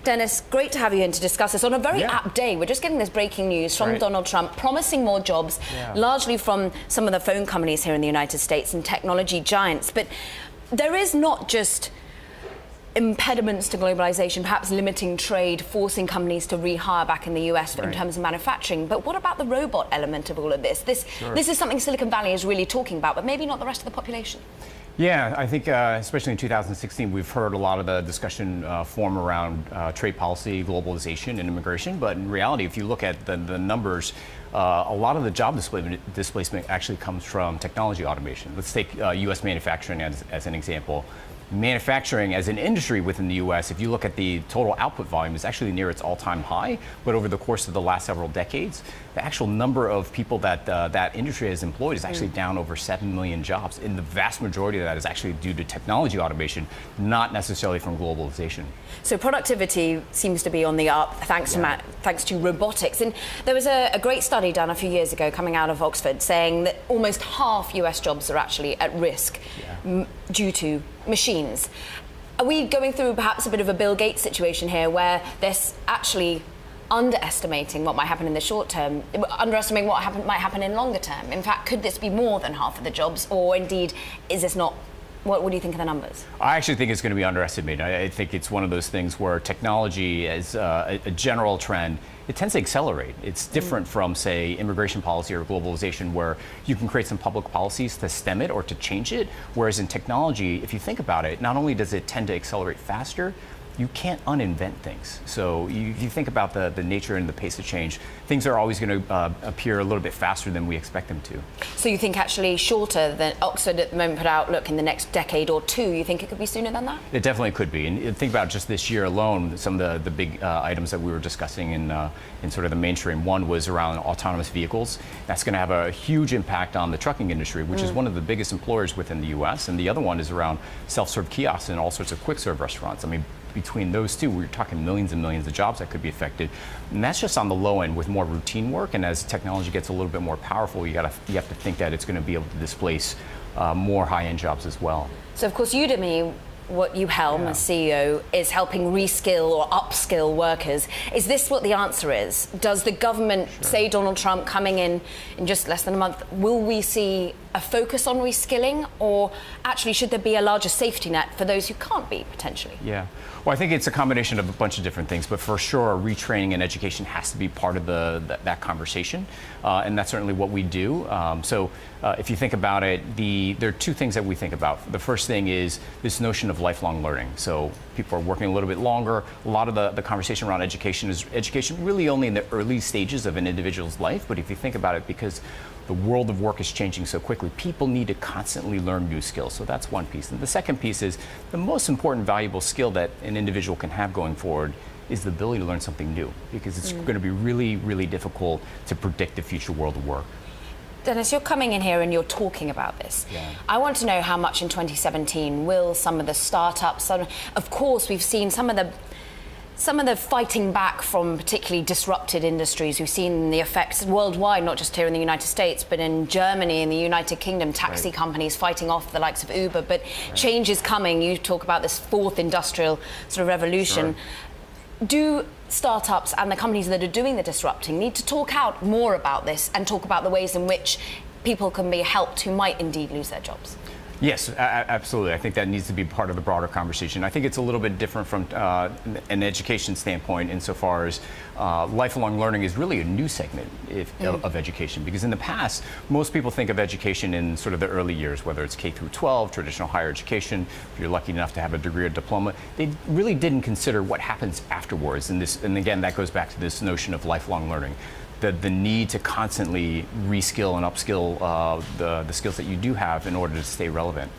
Dennis, great to have you in to discuss this on a very apt day. We're just getting this breaking news from Donald Trump promising more jobs, largely from some of the phone companies here in the United States and technology giants. But there is not just impediments to globalization, perhaps limiting trade, forcing companies to rehire back in the US in terms of manufacturing. But what about the robot element of all of this? This is something Silicon Valley is really talking about, but maybe not the rest of the population. Yeah, I think especially in 2016, we've heard a lot of the discussion form around trade policy, globalization, and immigration. But in reality, if you look at the numbers, a lot of the job displacement actually comes from technology automation. Let's take U.S. manufacturing as an example. Manufacturing as an industry within the U.S., if you look at the total output volume, is actually near its all-time high. But over the course of the last several decades, the actual number of people that that industry has employed is actually down over 7 million jobs. And the vast majority of that is actually due to technology automation, not necessarily from globalization. So productivity seems to be on the up thanks to robotics. And there was a great study done a few years ago coming out of Oxford saying that almost half US jobs are actually at risk due to machines. Are we going through perhaps a bit of a Bill Gates situation here where there's actually underestimating what might happen in the short term, underestimating what might happen in longer term? In fact, could this be more than half of the jobs, or indeed is this not? What do you think of the numbers? I actually think it's going to be underestimated. I think it's one of those things where technology, as a general trend, it tends to accelerate. It's different from, say, immigration policy or globalization, where you can create some public policies to stem it or to change it. Whereas in technology, if you think about it, not only does it tend to accelerate faster, you can't uninvent things. So you think about the nature and the pace of change, things are always going to appear a little bit faster than we expect them to. So you think actually shorter than Oxford at the moment put out, look, in the next decade or two, you think it could be sooner than that? It definitely could be. And think about just this year alone, some of the big items that we were discussing in sort of the mainstream. One was around autonomous vehicles. That's going to have a huge impact on the trucking industry, which is one of the biggest employers within the US. And the other one is around self-serve kiosks and all sorts of quick serve restaurants. I mean, between those two, we're talking millions and millions of jobs that could be affected. And that's just on the low end with more routine work. And as technology gets a little bit more powerful, you have to think that it's going to be able to displace more high-end jobs as well. So, of course, Udemy, what you helm as CEO, is helping reskill or upskill workers. Is this what the answer is? Does the government, say Donald Trump coming in just less than a month, will we see a focus on reskilling, or actually should there be a larger safety net for those who can't be, potentially? Yeah. Well, I think it's a combination of a bunch of different things, but for sure, retraining and education has to be part of that conversation, and that's certainly what we do. If you think about it, there are two things that we think about. The first thing is this notion of lifelong learning. So people are working a little bit longer. A lot of the conversation around education is education really only in the early stages of an individual's life, but if you think about it, because the world of work is changing so quickly, people need to constantly learn new skills. So that's one piece. And the second piece is the most important valuable skill that an individual can have going forward is the ability to learn something new, because it's going to be really, really difficult to predict the future world of work. Dennis, you're coming in here and you're talking about this. I want to know how much in 2017 will some of the startups, of course we've seen some of the fighting back from particularly disrupted industries. We've seen the effects worldwide, not just here in the United States, but in Germany, in the United Kingdom, taxi companies fighting off the likes of Uber. But change is coming. You talk about this fourth industrial sort of revolution. Do startups and the companies that are doing the disrupting need to talk out more about this and talk about the ways in which people can be helped who might indeed lose their jobs? Yes, absolutely. I think that needs to be part of the broader conversation. I think it's a little bit different from an education standpoint insofar as lifelong learning is really a new segment of education, because in the past, most people think of education in sort of the early years, whether it's K through 12, traditional higher education, if you're lucky enough to have a degree or diploma. They really didn't consider what happens afterwards. And again, that goes back to this notion of lifelong learning. The need to constantly reskill and upskill the skills that you do have in order to stay relevant.